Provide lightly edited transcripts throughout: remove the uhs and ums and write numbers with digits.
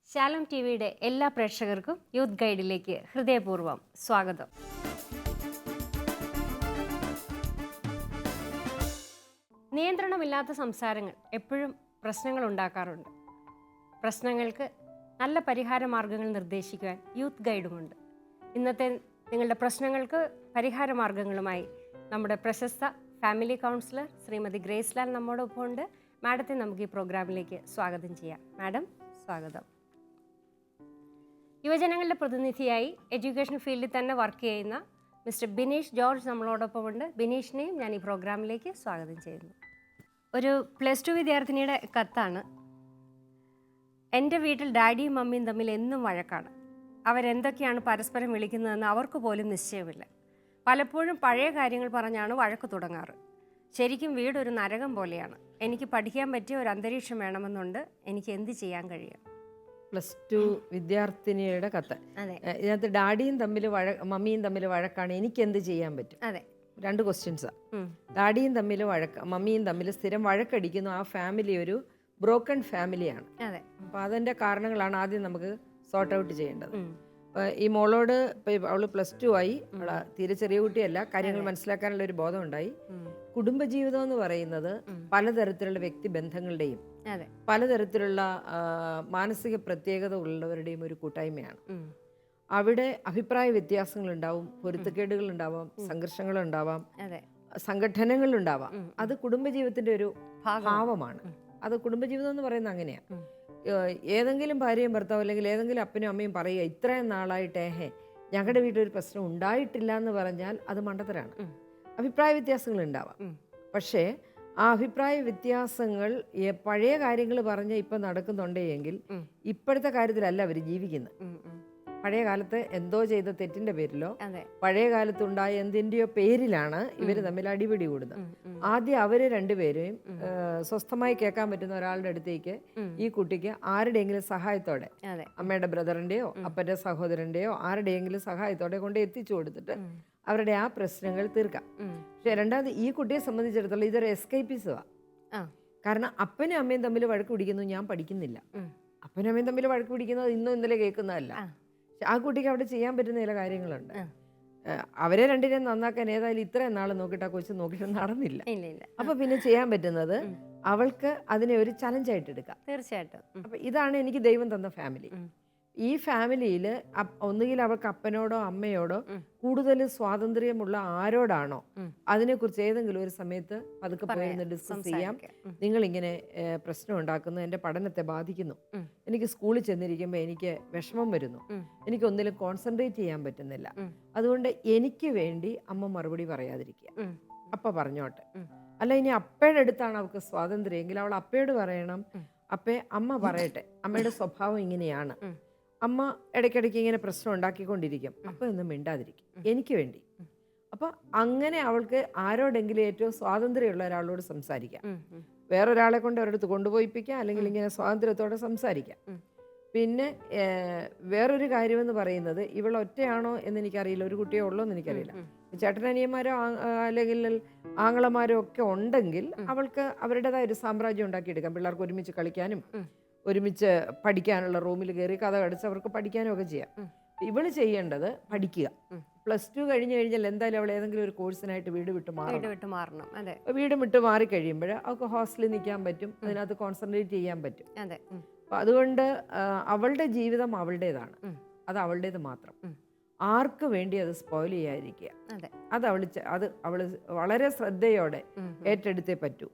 Shalom T വിയുടെ എല്ലാ പ്രേക്ഷകർക്കും യൂത്ത് ഗൈഡിലേക്ക് ഹൃദയപൂർവ്വം സ്വാഗതം. നിയന്ത്രണമില്ലാത്ത സംസാരങ്ങൾ എപ്പോഴും പ്രശ്നങ്ങൾ ഉണ്ടാക്കാറുണ്ട്. പ്രശ്നങ്ങൾക്ക് നല്ല പരിഹാര മാർഗങ്ങൾ നിർദ്ദേശിക്കുവാൻ യൂത്ത് ഗൈഡുമുണ്ട്. ഇന്നത്തെ നിങ്ങളുടെ പ്രശ്നങ്ങൾക്ക് പരിഹാര മാർഗങ്ങളുമായി നമ്മുടെ പ്രശസ്ത family councillor Shrimati grace Lal നമ്മോടൊപ്പം ഉണ്ട്. മാഡത്തെ നമുക്ക് ഈ പ്രോഗ്രാമിലേക്ക് സ്വാഗതം ചെയ്യാം. മാഡം, സ്വാഗതം. യുവജനങ്ങളുടെ പ്രതിനിധിയായി എഡ്യൂക്കേഷൻ ഫീൽഡിൽ തന്നെ വർക്ക് ചെയ്യുന്ന മിസ്റ്റർ ബിനീഷ് ജോർജ് നമ്മളോടൊപ്പമുണ്ട്. ബിനീഷിനെയും ഞാൻ ഈ പ്രോഗ്രാമിലേക്ക് സ്വാഗതം ചെയ്യുന്നു. ഒരു +2 വിദ്യാർത്ഥിനിയുടെ കത്താണ്. എൻ്റെ വീട്ടിൽ ഡാഡിയും മമ്മിയും തമ്മിൽ എന്നും വഴക്കാണ്. അവരെന്തൊക്കെയാണ് പരസ്പരം വിളിക്കുന്നതെന്ന് അവർക്ക് പോലും നിശ്ചയമില്ല. പലപ്പോഴും പഴയ കാര്യങ്ങൾ പറഞ്ഞാണ് വഴക്ക് തുടങ്ങാറ്. ശരിക്കും വീടൊരു നരകം പോലെയാണ്. എനിക്ക് പഠിക്കാൻ പറ്റിയ ഒരു അന്തരീക്ഷം വേണമെന്നുണ്ട്. എനിക്ക് എന്ത് ചെയ്യാൻ കഴിയും? +2 വിദ്യാർത്ഥിനിയുടെ കത്ത്. ഇതിനകത്ത് ഡാഡിയും തമ്മിൽ മമ്മിയും തമ്മിൽ വഴക്കാണ്, എനിക്ക് എന്ത് ചെയ്യാൻ പറ്റും? അതെ, 2 ക്വസ്റ്റ്യൻസാണ്. ഡാഡിയും തമ്മിൽ മമ്മിയും തമ്മിൽ സ്ഥിരം വഴക്കടിക്കുന്നു. ആ ഫാമിലി ഒരു ബ്രോക്കൺ ഫാമിലിയാണ്. അപ്പോൾ അതിൻ്റെ കാരണങ്ങളാണ് ആദ്യം നമുക്ക് സോർട്ട് ഔട്ട് ചെയ്യേണ്ടത്. ഈ മോളോട് അവൾ +2 ആയി. അവൾ തീരെ ചെറിയ കുട്ടിയല്ല, കാര്യങ്ങൾ മനസ്സിലാക്കാനുള്ള ഒരു ബോധം ഉണ്ടായി. കുടുംബജീവിതം എന്ന് പറയുന്നത് പലതരത്തിലുള്ള വ്യക്തിബന്ധങ്ങളുടെയും പലതരത്തിലുള്ള മാനസിക പ്രത്യേകത ഉള്ളവരുടെയും ഒരു കൂട്ടായ്മയാണ്. അവിടെ അഭിപ്രായ വ്യത്യാസങ്ങളുണ്ടാവും, പൊരുത്തക്കേടുകളുണ്ടാവാം, സംഘർഷങ്ങളുണ്ടാവാം, സംഘടനകളുണ്ടാവാം. അത് കുടുംബജീവിതത്തിന്റെ ഒരു ഭാവമാണ്. അത് കുടുംബജീവിതം എന്ന് പറയുന്നത് അങ്ങനെയാണ്. ഏതെങ്കിലും ഭാര്യയും ഭർത്താവും അല്ലെങ്കിൽ ഏതെങ്കിലും അപ്പനും അമ്മയും പറയുക ഇത്രയും നാളായിട്ട് ഞങ്ങളുടെ വീട്ടിലൊരു പ്രശ്നം ഉണ്ടായിട്ടില്ല എന്ന് പറഞ്ഞാൽ അത് മണ്ടത്തരാണ്. അഭിപ്രായ വ്യത്യാസങ്ങൾ ഉണ്ടാവാം. പക്ഷേ ആ അഭിപ്രായ വ്യത്യാസങ്ങൾ പഴയ കാര്യങ്ങൾ പറഞ്ഞ് ഇപ്പം നടക്കുന്നുണ്ടെങ്കിൽ ഇപ്പോഴത്തെ കാര്യത്തിലല്ല അവർ ജീവിക്കുന്നത്. പഴയ കാലത്ത് എന്തോ ചെയ്ത തെറ്റിന്റെ പേരിലോ പഴയ കാലത്തുണ്ടായ എന്തിൻ്റെയോ പേരിലാണ് ഇവർ തമ്മിൽ അടിപിടി കൂടുന്നത്. ആദ്യം അവര് രണ്ടുപേരെയും സ്വസ്ഥമായി കേൾക്കാൻ പറ്റുന്ന ഒരാളുടെ അടുത്തേക്ക് ഈ കുട്ടിക്ക് ആരുടെയെങ്കിലും സഹായത്തോടെ, അമ്മയുടെ ബ്രദറിന്റെയോ അപ്പന്റെ സഹോദരന്റെയോ ആരുടെയെങ്കിലും സഹായത്തോടെ കൊണ്ട് എത്തിച്ചു കൊടുത്തിട്ട് അവരുടെ ആ പ്രശ്നങ്ങൾ തീർക്കാം. പക്ഷെ രണ്ടാമത് ഈ കുട്ടിയെ സംബന്ധിച്ചിടത്തോളം ഇതൊരു എസ്കേപ്പിസമാണ്. കാരണം അപ്പനും അമ്മയും തമ്മിൽ വഴക്ക് പിടിക്കുന്നു, ഞാൻ പഠിക്കുന്നില്ല. അപ്പനും അമ്മയും തമ്മിൽ വഴക്ക് പിടിക്കുന്നത് ഇന്നും ഇന്നലെ കേൾക്കുന്നതല്ല. ആ കുട്ടിക്ക് അവിടെ ചെയ്യാൻ പറ്റുന്ന ചില കാര്യങ്ങളുണ്ട്. അവരെ രണ്ടിനെയും നന്നാക്കാൻ ഏതായാലും ഇത്രയും നാൾ നോക്കിയിട്ട് ആ കൊച്ചു നോക്കിയിട്ട് നടന്നില്ല. അപ്പൊ പിന്നെ ചെയ്യാൻ പറ്റുന്നത് അവൾക്ക് അതിനെ ഒരു ചലഞ്ചായിട്ട് എടുക്കാം. തീർച്ചയായിട്ടും. അപ്പൊ ഇതാണ് എനിക്ക് ദൈവം തന്ന ഫാമിലി. ഈ ഫാമിലിയിൽ ഒന്നുകിൽ അവൾക്ക് അപ്പനോടോ അമ്മയോടോ കൂടുതൽ സ്വാതന്ത്ര്യമുള്ള ആരോടാണോ അതിനെക്കുറിച്ച് ഏതെങ്കിലും ഒരു സമയത്ത് പതുക്കെ പോയിരുന്ന് ഡിസ്കസ് ചെയ്യാം. നിങ്ങളിങ്ങനെ പ്രശ്നം ഉണ്ടാക്കുന്നു, എൻ്റെ പഠനത്തെ ബാധിക്കുന്നു, എനിക്ക് സ്കൂളിൽ ചെന്നിരിക്കുമ്പോൾ എനിക്ക് വിഷമം വരുന്നു, എനിക്ക് ഒന്നിലും കോൺസെൻട്രേറ്റ് ചെയ്യാൻ പറ്റുന്നില്ല, അതുകൊണ്ട് എനിക്ക് വേണ്ടി അമ്മ മറുപടി പറയാതിരിക്കുക, അപ്പ പറഞ്ഞോട്ടെ. അല്ല, ഇനി അപ്പയുടെ അടുത്താണ് അവൾക്ക് സ്വാതന്ത്ര്യം എങ്കിൽ അവൾ അപ്പയോട് പറയണം, അപ്പേ അമ്മ പറയട്ടെ, അമ്മയുടെ സ്വഭാവം ഇങ്ങനെയാണ്, അമ്മ ഇടയ്ക്കിടയ്ക്ക് ഇങ്ങനെ പ്രശ്നം ഉണ്ടാക്കിക്കൊണ്ടിരിക്കും, അപ്പോൾ ഒന്നും മിണ്ടാതിരിക്കും എനിക്ക് വേണ്ടി. അപ്പോൾ അങ്ങനെ അവൾക്ക് ആരോടെങ്കിലും ഏറ്റവും സ്വാതന്ത്ര്യമുള്ള ഒരാളോട് സംസാരിക്കാം. വേറൊരാളെ കൊണ്ട് അവരടുത്ത് കൊണ്ടുപോയിപ്പിക്കാം, അല്ലെങ്കിൽ ഇങ്ങനെ സ്വാതന്ത്ര്യത്തോടെ സംസാരിക്കാം. പിന്നെ വേറൊരു കാര്യമെന്ന് പറയുന്നത്, ഇവൾ ഒറ്റയാണോ എന്ന് എനിക്കറിയില്ല, ഒരു കുട്ടിയോ ഉള്ളോ എന്ന് എനിക്കറിയില്ല. ചേട്ടനനിയന്മാരോ അല്ലെങ്കിൽ ആങ്ങളമാരോ ഒക്കെ ഉണ്ടെങ്കിൽ അവൾക്ക് അവരുടേതായ ഒരു സാമ്രാജ്യം ഉണ്ടാക്കിയെടുക്കാം. പിള്ളേർക്ക് ഒരുമിച്ച് കളിക്കാനും ഒരുമിച്ച് പഠിക്കാനുള്ള റൂമിൽ കയറി കഥ കടിച്ച് അവർക്ക് പഠിക്കാനും ഒക്കെ ചെയ്യാം. ഇവള് ചെയ്യേണ്ടത് പഠിക്കുക. +2 കഴിഞ്ഞ് കഴിഞ്ഞാൽ എന്തായാലും അവൾ ഏതെങ്കിലും ഒരു കോഴ്സിനായിട്ട് വീട് വിട്ട് മാറണം. വീട് വിട്ട് മാറിക്കഴിയുമ്പോൾ അവൾക്ക് ഹോസ്റ്റലിൽ നിൽക്കാൻ പറ്റും, അതിനകത്ത് കോൺസെൻട്രേറ്റ് ചെയ്യാൻ പറ്റും. അപ്പം അതുകൊണ്ട് അവളുടെ ജീവിതം അവളുടേതാണ്, അത് അവളുടേത് മാത്രം. ആർക്ക് വേണ്ടി അത് സ്പോയിൽ ചെയ്യാതിരിക്കുക. അത് അവള് വളരെ ശ്രദ്ധയോടെ ഏറ്റെടുത്തേ പറ്റൂ.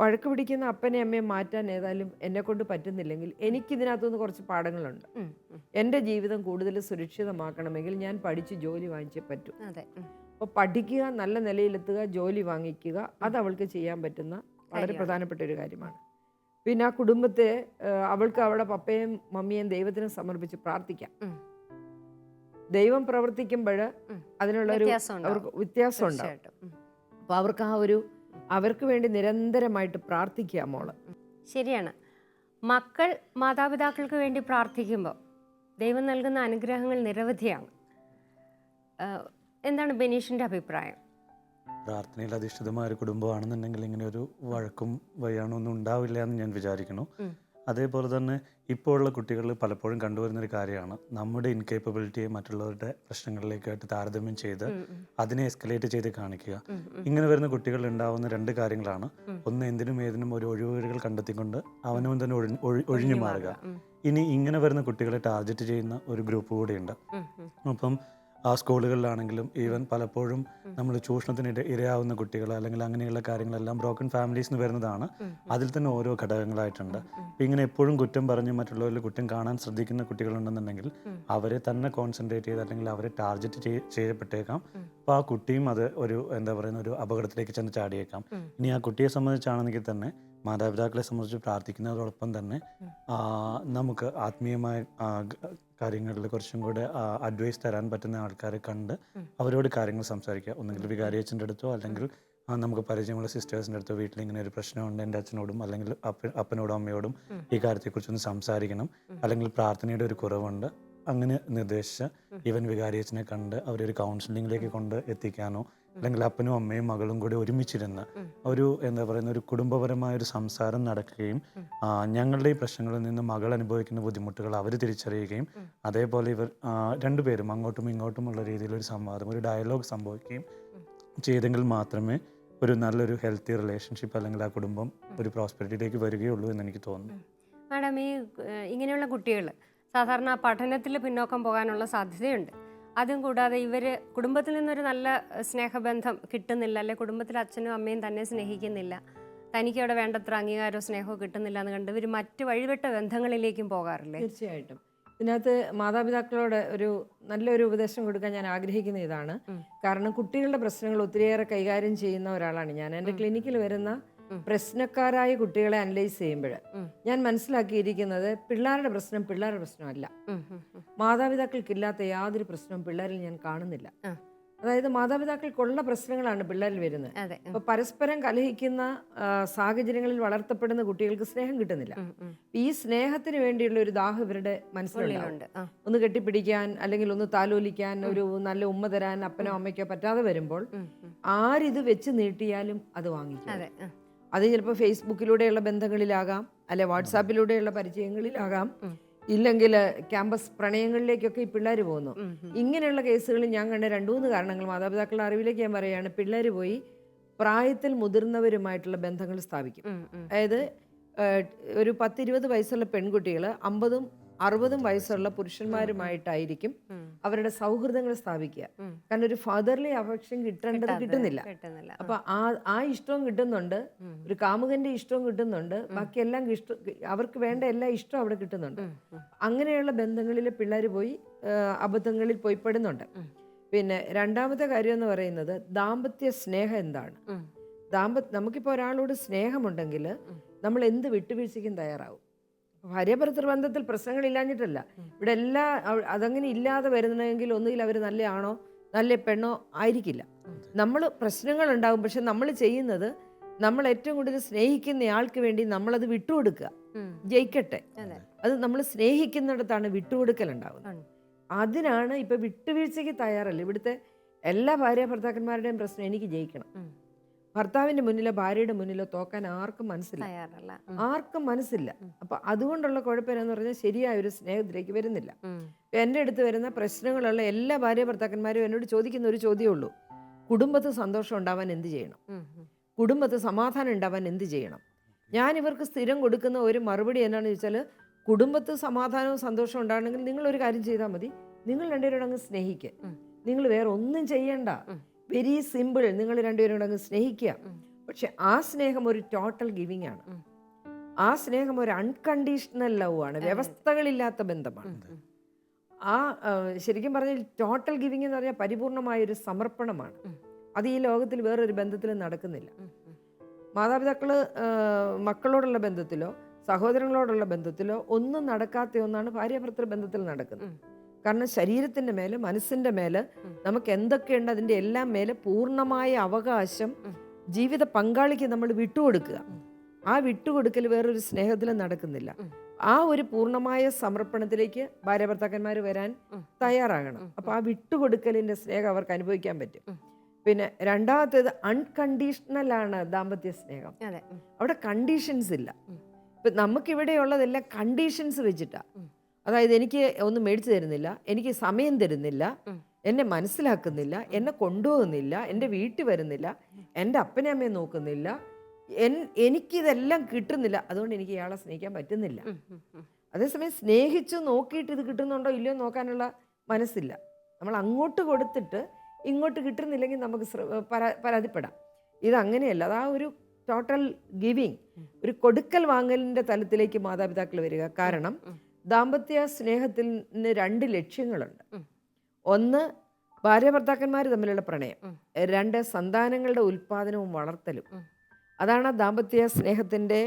വഴക്ക് പിടിക്കുന്ന അപ്പനെ അമ്മയെ മാറ്റാൻ ഏതായാലും എന്നെ കൊണ്ട് പറ്റുന്നില്ലെങ്കിൽ എനിക്കിതിനകത്തുനിന്ന് കുറച്ച് പാഠങ്ങളുണ്ട്. എൻ്റെ ജീവിതം കൂടുതൽ സുരക്ഷിതമാക്കണമെങ്കിൽ ഞാൻ പഠിച്ച് ജോലി വാങ്ങിച്ചേ പറ്റൂ. അപ്പോൾ പഠിക്കുക, നല്ല നിലയിലെത്തുക, ജോലി വാങ്ങിക്കുക, അത് അവൾക്ക് ചെയ്യാൻ പറ്റുന്ന വളരെ പ്രധാനപ്പെട്ട ഒരു കാര്യമാണ്. പിന്നെ ആ കുടുംബത്തെ അവൾക്ക് അവളുടെ പപ്പയും മമ്മിയും ദൈവത്തിന് സമർപ്പിച്ച് പ്രാർത്ഥിക്കാം. ദൈവം പ്രവർത്തിക്കുമ്പോൾ അതിനുള്ള ഒരു അവർക്ക് വ്യത്യാസം ഉണ്ടാവും. അപ്പോൾ അവർക്ക് അവർക്ക് വേണ്ടി നിരന്തരമായിട്ട് പ്രാർത്ഥിക്കുക മോള്. ശരിയാണ്. മക്കൾ മാതാപിതാക്കൾക്ക് വേണ്ടി പ്രാർത്ഥിക്കുമ്പോൾ ദൈവം നൽകുന്ന അനുഗ്രഹങ്ങൾ നിരവധിയാണ്. എന്താണ് ബെനീഷിൻ്റെ അഭിപ്രായം? പ്രാർത്ഥനയിൽ അധിഷ്ഠിതമായ ഒരു കുടുംബമാണെന്നുണ്ടെങ്കിൽ ഇങ്ങനെ ഒരു വഴക്കും വയ്യാണൊന്നും ഉണ്ടാവില്ല എന്ന് ഞാൻ വിചാരിക്കുന്നു. അതേപോലെ തന്നെ ഇപ്പോൾ ഉള്ള കുട്ടികളിൽ പലപ്പോഴും കണ്ടുവരുന്നൊരു കാര്യമാണ് നമ്മുടെ ഇൻകേപ്പബിലിറ്റിയെ മറ്റുള്ളവരുടെ പ്രശ്നങ്ങളിലേക്കായിട്ട് താരതമ്യം ചെയ്ത് അതിനെ എസ്കലേറ്റ് ചെയ്ത് കാണിക്കുക. ഇങ്ങനെ വരുന്ന കുട്ടികളിൽ ഉണ്ടാവുന്ന രണ്ട് കാര്യങ്ങളാണ്. ഒന്ന്, എന്തിനും ഏതിനും ഒരു ഒഴിവുകൾ കണ്ടെത്തിക്കൊണ്ട് അവനവൻ തന്നെ ഒഴിഞ്ഞു മാറുക. ഇനി ഇങ്ങനെ വരുന്ന കുട്ടികളെ ടാർഗറ്റ് ചെയ്യുന്ന ഒരു ഗ്രൂപ്പ് കൂടിയുണ്ട്. അപ്പം ആ സ്കൂളുകളിലാണെങ്കിലും ഈവൻ പലപ്പോഴും നമ്മൾ ചൂഷണത്തിന് ഇരയാവുന്ന കുട്ടികൾ അല്ലെങ്കിൽ അങ്ങനെയുള്ള കാര്യങ്ങളെല്ലാം ബ്രോക്കൺ ഫാമിലീസ് നിന്ന് വരുന്നതാണ്. അതിൽ തന്നെ ഓരോ ഘടകങ്ങളായിട്ടുണ്ട്. അപ്പം ഇങ്ങനെ എപ്പോഴും കുറ്റം പറഞ്ഞ് മറ്റുള്ളവരിൽ കുറ്റം കാണാൻ ശ്രദ്ധിക്കുന്ന കുട്ടികളുണ്ടെന്നുണ്ടെങ്കിൽ അവരെ തന്നെ കോൺസെൻട്രേറ്റ് ചെയ്ത് അല്ലെങ്കിൽ അവരെ ടാർഗറ്റ് ചെയ്യപ്പെട്ടേക്കാം. അപ്പോൾ ആ കുട്ടിയും അത് ഒരു ഒരു അപകടത്തിലേക്ക് ചെന്ന് ചാടിയേക്കാം. ഇനി ആ കുട്ടിയെ സംബന്ധിച്ചാണെങ്കിൽ തന്നെ മാതാപിതാക്കളെ സംബന്ധിച്ച് പ്രാർത്ഥിക്കുന്നതോടൊപ്പം തന്നെ നമുക്ക് ആത്മീയമായ കാര്യങ്ങളിൽ കുറച്ചും കൂടെ അഡ്വൈസ് തരാൻ പറ്റുന്ന ആൾക്കാരെ കണ്ട് അവരോട് കാര്യങ്ങൾ സംസാരിക്കുക. ഒന്നുകിൽ വികാരി അച്ഛൻ്റെ അടുത്തോ അല്ലെങ്കിൽ നമുക്ക് പരിചയമുള്ള സിസ്റ്റേഴ്സിൻ്റെ അടുത്തോ വീട്ടിൽ ഇങ്ങനെ ഒരു പ്രശ്നമുണ്ട് എൻ്റെ അച്ഛനോടും അല്ലെങ്കിൽ അപ്പനോടും അമ്മയോടും ഈ കാര്യത്തെക്കുറിച്ചൊന്ന് സംസാരിക്കണം, അല്ലെങ്കിൽ പ്രാർത്ഥനയുടെ ഒരു കുറവുണ്ട്, അങ്ങനെ നിർദ്ദേശിച്ച് ഈവൻ വികാരിയച്ഛനെ കണ്ട് അവരൊരു കൗൺസിലിങ്ങിലേക്ക് കൊണ്ട് എത്തിക്കാനോ അല്ലെങ്കിൽ അപ്പനും അമ്മയും മകളും കൂടി ഒരുമിച്ചിരുന്ന് ഒരു ഒരു കുടുംബപരമായ ഒരു സംസാരം നടക്കുകയും ഞങ്ങളുടെ ഈ പ്രശ്നങ്ങളിൽ നിന്ന് മകൾ അനുഭവിക്കുന്ന ബുദ്ധിമുട്ടുകൾ അവർ തിരിച്ചറിയുകയും അതേപോലെ ഇവർ രണ്ടുപേരും അങ്ങോട്ടും ഇങ്ങോട്ടുമുള്ള രീതിയിലൊരു സംവാദം, ഒരു ഡയലോഗ് സംഭവിക്കുകയും ചെയ്തെങ്കിൽ മാത്രമേ ഒരു നല്ലൊരു ഹെൽത്തി റിലേഷൻഷിപ്പ് അല്ലെങ്കിൽ ആ കുടുംബം ഒരു പ്രോസ്പെരിറ്റിയിലേക്ക് വരികയുള്ളൂ എന്ന് എനിക്ക് തോന്നുന്നു. മാഡം, ഈ ഇങ്ങനെയുള്ള കുട്ടികൾ സാധാരണ പഠനത്തിൽ പിന്നോക്കം പോകാനുള്ള സാധ്യതയുണ്ട്. അതും കൂടാതെ ഇവർ കുടുംബത്തിൽ നിന്നൊരു നല്ല സ്നേഹബന്ധം കിട്ടുന്നില്ല, അല്ലെ കുടുംബത്തിൽ അച്ഛനും അമ്മയും തന്നെ സ്നേഹിക്കുന്നില്ല, തനിക്ക് അവിടെ വേണ്ടത്ര അംഗീകാരമോ സ്നേഹമോ കിട്ടുന്നില്ല എന്ന് കണ്ട് ഇവർ മറ്റ് വഴിവിട്ട ബന്ധങ്ങളിലേക്കും പോകാറില്ലേ? തീർച്ചയായിട്ടും. ഇതിനകത്ത് മാതാപിതാക്കളോട് നല്ലൊരു ഉപദേശം കൊടുക്കാൻ ഞാൻ ആഗ്രഹിക്കുന്ന ഇതാണ്. കാരണം കുട്ടികളുടെ പ്രശ്നങ്ങൾ ഒത്തിരിയേറെ കൈകാര്യം ചെയ്യുന്ന ഒരാളാണ് ഞാൻ. എൻ്റെ ക്ലിനിക്കിൽ വരുന്ന പ്രശ്നക്കാരായ കുട്ടികളെ അനലൈസ് ചെയ്യുമ്പോൾ ഞാൻ മനസ്സിലാക്കിയിരിക്കുന്നത് പിള്ളേരുടെ പ്രശ്നം പിള്ളേരുടെ പ്രശ്നമല്ല. മാതാപിതാക്കൾക്കില്ലാത്ത യാതൊരു പ്രശ്നവും പിള്ളേരിൽ ഞാൻ കാണുന്നില്ല. അതായത് മാതാപിതാക്കൾക്കുള്ള പ്രശ്നങ്ങളാണ് പിള്ളേരിൽ വരുന്നത്. അപ്പൊ പരസ്പരം കലഹിക്കുന്ന സാഹചര്യങ്ങളിൽ വളർത്തപ്പെടുന്ന കുട്ടികൾക്ക് സ്നേഹം കിട്ടുന്നില്ല. ഈ സ്നേഹത്തിന് വേണ്ടിയുള്ള ഒരു ദാഹം ഇവരുടെ മനസ്സിലുണ്ട്. ഒന്ന് കെട്ടിപ്പിടിക്കാൻ അല്ലെങ്കിൽ ഒന്ന് താലോലിക്കാൻ, ഒരു നല്ല ഉമ്മ തരാൻ അപ്പനോ അമ്മയ്ക്കോ പറ്റാതെ വരുമ്പോൾ ആരിത് വെച്ച് നീട്ടിയാലും അത് വാങ്ങിക്കും. അത് ചിലപ്പോൾ ഫേസ്ബുക്കിലൂടെയുള്ള ബന്ധങ്ങളിലാകാം, അല്ലെ വാട്സാപ്പിലൂടെയുള്ള പരിചയങ്ങളിലാകാം, ഇല്ലെങ്കിൽ ക്യാമ്പസ് പ്രണയങ്ങളിലേക്കൊക്കെ ഈ പിള്ളേർ പോകുന്നു. ഇങ്ങനെയുള്ള കേസുകളിൽ ഞാൻ കണ്ട 2-3 കാരണങ്ങൾ മാതാപിതാക്കളുടെ അറിവിലേക്ക് ഞാൻ പറയുകയാണ്. പിള്ളേർ പോയി പ്രായത്തിൽ മുതിർന്നവരുമായിട്ടുള്ള ബന്ധങ്ങൾ സ്ഥാപിക്കും. അതായത് ഒരു 10-20 വയസ്സുള്ള പെൺകുട്ടികൾ 50-60 വയസ്സുള്ള പുരുഷന്മാരുമായിട്ടായിരിക്കും അവരുടെ സൗഹൃദങ്ങൾ സ്ഥാപിക്കുക. കാരണം ഒരു ഫാദർലി അഫെക്ഷൻ കിട്ടുന്നില്ല. അപ്പൊ ആ ഇഷ്ടവും കിട്ടുന്നുണ്ട്, ഒരു കാമുകന്റെ ഇഷ്ടവും കിട്ടുന്നുണ്ട്, ബാക്കി എല്ലാം അവർക്ക് വേണ്ട എല്ലാ ഇഷ്ടവും അവിടെ കിട്ടുന്നുണ്ട്. അങ്ങനെയുള്ള ബന്ധങ്ങളിൽ പിള്ളേർ പോയി അബദ്ധങ്ങളിൽ പോയി പെടുന്നുണ്ട്. പിന്നെ രണ്ടാമത്തെ കാര്യം എന്ന് പറയുന്നത് ദാമ്പത്യ സ്നേഹം എന്താണ്? നമുക്കിപ്പോൾ ഒരാളോട് സ്നേഹമുണ്ടെങ്കിൽ നമ്മൾ എന്ത് വിട്ടുവീഴ്ചയ്ക്കും തയ്യാറാവും. ഭാര്യ-ഭർത്തൃ ബന്ധത്തിൽ പ്രശ്നങ്ങളില്ലാഞ്ഞിട്ടല്ല, ഇവിടെ അതങ്ങനെ ഇല്ലാതെ വരുന്നെങ്കിൽ ഒന്നുകിൽ അവർ നല്ലയാണോ നല്ല പെണ്ണോ ആയിരിക്കില്ല. നമ്മൾ പ്രശ്നങ്ങൾ ഉണ്ടാകും, പക്ഷെ നമ്മൾ ചെയ്യുന്നത് നമ്മൾ ഏറ്റവും കൂടുതൽ സ്നേഹിക്കുന്ന ആൾക്ക് വേണ്ടി നമ്മളത് വിട്ടുകൊടുക്കുക, ജയിക്കട്ടെ. അത് നമ്മൾ സ്നേഹിക്കുന്നിടത്താണ് വിട്ടുകൊടുക്കൽ ഉണ്ടാകുന്നത്. അതിനാണ് ഇപ്പൊ വിട്ടുവീഴ്ചയ്ക്ക് തയ്യാറല്ല ഇവിടുത്തെ എല്ലാ ഭാര്യ-ഭർത്താക്കന്മാരുടെയും പ്രശ്നം. എനിക്ക് ജയിക്കണം, ഭർത്താവിന്റെ മുന്നിലോ ഭാര്യയുടെ മുന്നിലോ തോക്കാൻ ആർക്കും മനസ്സില്ല. അപ്പൊ അതുകൊണ്ടുള്ള കുഴപ്പം എന്ന് പറഞ്ഞാൽ ശരിയായ ഒരു സ്നേഹത്തിലേക്ക് വരുന്നില്ല. എൻ്റെ അടുത്ത് വരുന്ന പ്രശ്നങ്ങളുള്ള എല്ലാ ഭാര്യ-ഭർത്താക്കന്മാരും എന്നോട് ചോദിക്കുന്ന ഒരു ചോദ്യമേ ഉള്ളൂ: കുടുംബത്തിൽ സന്തോഷം ഉണ്ടാവാൻ എന്ത് ചെയ്യണം, കുടുംബത്തിൽ സമാധാനം ഉണ്ടാവാൻ എന്ത് ചെയ്യണം? ഞാൻ ഇവർക്ക് സ്ഥിരം കൊടുക്കുന്ന ഒരു മറുപടി എന്താണെന്ന് ചോദിച്ചാൽ, കുടുംബത്തിൽ സമാധാനവും സന്തോഷവും ഉണ്ടാകണമെങ്കിൽ നിങ്ങൾ ഒരു കാര്യം ചെയ്താൽ മതി, നിങ്ങൾ രണ്ടുപേരോട് അങ്ങ് സ്നേഹിക്കുക, നിങ്ങൾ വേറെ ഒന്നും ചെയ്യണ്ട. Very simple. നിങ്ങൾ രണ്ടുപേരും അങ്ങ് സ്നേഹിക്കുക. പക്ഷെ ആ സ്നേഹം ഒരു ടോട്ടൽ ഗിവിങ് ആണ്. ആ സ്നേഹം ഒരു അൺകണ്ടീഷണൽ ലവ് ആണ്, വ്യവസ്ഥകളില്ലാത്ത ബന്ധമാണ്. ശരിക്കും പറഞ്ഞാൽ ടോട്ടൽ ഗിവിങ് എന്ന് പറഞ്ഞാൽ പരിപൂർണമായൊരു സമർപ്പണമാണ്. അത് ഈ ലോകത്തിൽ വേറൊരു ബന്ധത്തിലും നടക്കുന്നില്ല. മാതാപിതാക്കള് മക്കളോടുള്ള ബന്ധത്തിലോ സഹോദരങ്ങളോടുള്ള ബന്ധത്തിലോ ഒന്നും നടക്കാത്ത ഒന്നാണ് ഭാര്യാഭർത്തൃ ബന്ധത്തിൽ നടക്കുന്നത്. കാരണം ശരീരത്തിൻ്റെ മേലെ മനസ്സിൻ്റെ മേലെ നമുക്ക് എന്തൊക്കെയുണ്ട് അതിൻ്റെ എല്ലാം മേലെ പൂർണ്ണമായ അവകാശം ജീവിത പങ്കാളിക്ക് നമ്മൾ വിട്ടുകൊടുക്കുക. ആ വിട്ടുകൊടുക്കൽ വേറൊരു സ്നേഹത്തിലും നടക്കുന്നില്ല. ആ ഒരു പൂർണ്ണമായ സമർപ്പണത്തിലേക്ക് ഭാര്യാഭർത്താക്കന്മാർ വരാൻ തയ്യാറാകണം. അപ്പോൾ ആ വിട്ടുകൊടുക്കലിൻ്റെ സ്നേഹം അവർക്ക് അനുഭവിക്കാൻ പറ്റും. പിന്നെ രണ്ടാമത്തേത് അൺകണ്ടീഷണൽ ആണ് ദാമ്പത്യ സ്നേഹം. അവിടെ കണ്ടീഷൻസ് ഇല്ല. ഇപ്പം നമുക്കിവിടെയുള്ളതെല്ലാം കണ്ടീഷൻസ് വെച്ചിട്ടാണ്. അതായത് എനിക്ക് ഒന്നും മേടിച്ചു തരുന്നില്ല, എനിക്ക് സമയം തരുന്നില്ല, എന്നെ മനസ്സിലാക്കുന്നില്ല, എന്നെ കൊണ്ടുപോകുന്നില്ല, എൻ്റെ വീട്ടിൽ വരുന്നില്ല, എൻ്റെ അപ്പനെ അമ്മയെ നോക്കുന്നില്ല, എനിക്കിതെല്ലാം കിട്ടുന്നില്ല, അതുകൊണ്ട് എനിക്ക് ഇയാളെ സ്നേഹിക്കാൻ പറ്റുന്നില്ല. അതേസമയം സ്നേഹിച്ച് നോക്കിയിട്ട് ഇത് കിട്ടുന്നുണ്ടോ ഇല്ലയോ നോക്കാനുള്ള മനസ്സില്ല. നമ്മൾ അങ്ങോട്ട് കൊടുത്തിട്ട് ഇങ്ങോട്ട് കിട്ടുന്നില്ലെങ്കിൽ നമുക്ക് പരാതിപ്പെടാം. ഇതങ്ങനെയല്ല. അത് ആ ഒരു ടോട്ടൽ ഗിവിങ്, ഒരു കൊടുക്കൽ വാങ്ങലിൻ്റെ തലത്തിലേക്ക് മാതാപിതാക്കൾ വരിക. കാരണം ദാമ്പത്യ സ്നേഹത്തിന് 2 ലക്ഷ്യങ്ങളുണ്ട്. ഒന്ന്, ഭാര്യാഭർത്താക്കന്മാർ തമ്മിലുള്ള പ്രണയം. 2, സന്താനങ്ങളുടെ ഉൽപ്പാദനവും വളർത്തലും. അതാണ് ദാമ്പത്യ സ്നേഹത്തിൻ്റെ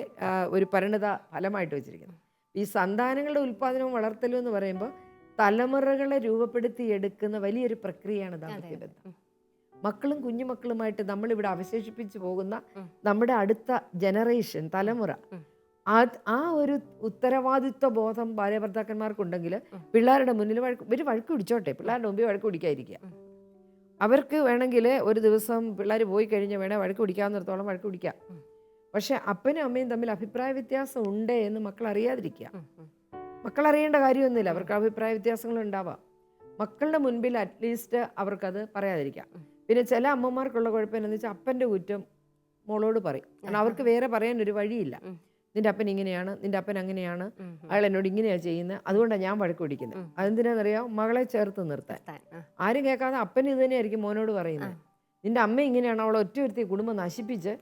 ഒരു പരിണിത ഫലമായിട്ട് വെച്ചിരിക്കുന്നത്. ഈ സന്താനങ്ങളുടെ ഉൽപ്പാദനവും വളർത്തലും എന്ന് പറയുമ്പോൾ തലമുറകളെ രൂപപ്പെടുത്തിയെടുക്കുന്ന വലിയൊരു പ്രക്രിയയാണ് ദാമ്പത്യ ബന്ധം. മക്കളും കുഞ്ഞുമക്കളുമായിട്ട് നമ്മളിവിടെ അവശേഷിപ്പിച്ചു പോകുന്ന നമ്മുടെ അടുത്ത ജനറേഷൻ, തലമുറ, ആ ഒരു ഉത്തരവാദിത്വ ബോധം ഭാര്യാഭർത്താക്കന്മാർക്കുണ്ടെങ്കിൽ പിള്ളേരുടെ മുന്നിൽ ഇവർ വഴക്ക് പിടിച്ചോട്ടെ, പിള്ളേരുടെ മുമ്പിൽ വഴക്ക് പിടിക്കാതിരിക്കുക. അവർക്ക് വേണമെങ്കിൽ ഒരു ദിവസം പിള്ളേർ പോയി കഴിഞ്ഞാൽ വേണേൽ വഴക്ക് പിടിക്കാവുന്നിടത്തോളം വഴക്ക് പിടിക്കാം. പക്ഷെ അപ്പനും അമ്മയും തമ്മിൽ അഭിപ്രായ വ്യത്യാസം ഉണ്ട് എന്ന് മക്കൾ അറിയാതിരിക്കുക. മക്കൾ അറിയേണ്ട കാര്യമൊന്നുമില്ല, അവർക്ക് അഭിപ്രായ വ്യത്യാസങ്ങൾ ഉണ്ടാവാം. മക്കളുടെ മുൻപിൽ അറ്റ്ലീസ്റ്റ് അവർക്കത് പറയാതിരിക്കാം. പിന്നെ ചില അമ്മമാർക്കുള്ള കുഴപ്പം എന്താണെന്ന് വെച്ചാൽ അപ്പൻ്റെ കുറ്റം മോളോട് പറയും. കാരണം അവർക്ക് വേറെ പറയാനൊരു വഴിയില്ല. നിൻ്റെ അപ്പൻ ഇങ്ങനെയാണ്, നിൻ്റെ അപ്പൻ അങ്ങനെയാണ്, അയാൾ എന്നോട് ഇങ്ങനെയാണ് ചെയ്യുന്നത്, അതുകൊണ്ടാണ് ഞാൻ വഴക്ക് പിടിക്കുന്നത്. അതെന്തിനാണെന്നറിയാം? മകളെ ചേർത്ത് നിർത്താൻ. ആരും കേൾക്കാതെ അപ്പൻ ഇത് തന്നെയായിരിക്കും മോനോട് പറയുന്നത്. നിൻ്റെ അമ്മ ഇങ്ങനെയാണ്, അവളെ ഒറ്റ ഒരുത്തി കുടുംബം നശിപ്പിച്ച്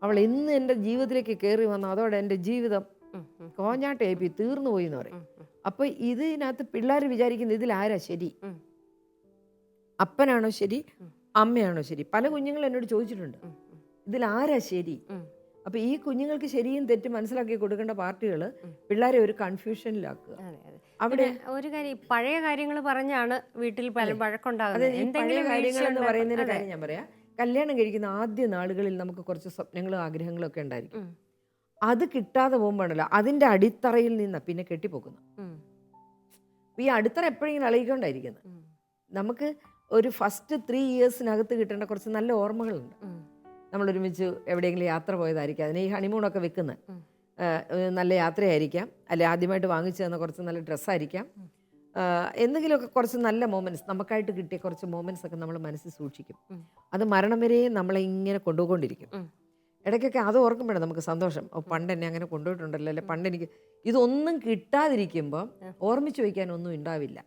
അവൾ ഇന്ന് എൻ്റെ ജീവിതത്തിലേക്ക് കയറി വന്നു, അതോടെ എൻ്റെ ജീവിതം കോഞ്ഞാട്ടേപ്പി തീർന്നു പോയി എന്ന് പറയും. അപ്പോൾ ഇതിനകത്ത് പിള്ളേർ വിചാരിക്കുന്നത് ഇതിലാരാ ശരി, അപ്പനാണോ ശരി, അമ്മയാണോ ശരി? പല കുഞ്ഞുങ്ങൾ എന്നോട് ചോദിച്ചിട്ടുണ്ട്, ഇതിലാരാ ശരി? അപ്പോൾ ഈ കുഞ്ഞുങ്ങൾക്ക് ശരിയും തെറ്റും മനസ്സിലാക്കി കൊടുക്കേണ്ട പാർട്ടികൾ പിള്ളേരെ ഒരു കൺഫ്യൂഷനിലാക്കുക. അവിടെ ഒരു കാര്യം, പഴയ കാര്യങ്ങൾ പറഞ്ഞാണ് വീട്ടിൽ വഴക്കുണ്ടാകുന്നത്. പഴയ കാര്യങ്ങൾ എന്ന് പറയുന്നതിന്റെ കാര്യം ഞാൻ പറയാം. കല്യാണം കഴിക്കുന്ന ആദ്യ നാളുകളിൽ നമുക്ക് കുറച്ച് സ്വപ്നങ്ങളും ആഗ്രഹങ്ങളും ഒക്കെ ഉണ്ടായിരിക്കും. അത് കിട്ടാതെ പോകുമ്പോഴല്ലോ അതിൻ്റെ അടിത്തറയിൽ നിന്ന് പിന്നെ കെട്ടിപ്പോക്കുന്നു. ഈ അടിത്തറ എപ്പോഴെങ്കിലും ഇളകിക്കൊണ്ടായിരിക്കുന്നത്. നമുക്ക് ഒരു ഫസ്റ്റ് 3 ഇയേഴ്സിനകത്ത് കിട്ടേണ്ട കുറച്ച് നല്ല ഓർമ്മകളുണ്ട്. നമ്മളൊരുമിച്ച് എവിടെയെങ്കിലും യാത്ര പോയതായിരിക്കാം, അതിന് ഈ ഹണിമൂണൊക്കെ വെക്കുന്നത് നല്ല യാത്രയായിരിക്കാം, അല്ലെ ആദ്യമായിട്ട് വാങ്ങിച്ചു തന്ന കുറച്ച് നല്ല ഡ്രസ്സായിരിക്കാം, എന്തെങ്കിലുമൊക്കെ കുറച്ച് നല്ല മൊമെൻറ്റ്സ്, നമുക്കായിട്ട് കിട്ടിയ കുറച്ച് മൊമെൻറ്റ്സ് ഒക്കെ നമ്മൾ മനസ്സിൽ സൂക്ഷിക്കും. അത് മരണം വരെ നമ്മളെ ഇങ്ങനെ കൊണ്ടുപോയിക്കൊണ്ടിരിക്കും. ഇടയ്ക്കൊക്കെ അത് ഓർക്കുമ്പോഴാണ് നമുക്ക് സന്തോഷം. പണ്ട് എന്നെ അങ്ങനെ കൊണ്ടുപോയിട്ടുണ്ടല്ലോ, അല്ലെ പണ്ട് എനിക്ക് ഇതൊന്നും കിട്ടാതിരിക്കുമ്പോൾ ഓർമ്മിച്ച് വയ്ക്കാനൊന്നും ഉണ്ടാവില്ല.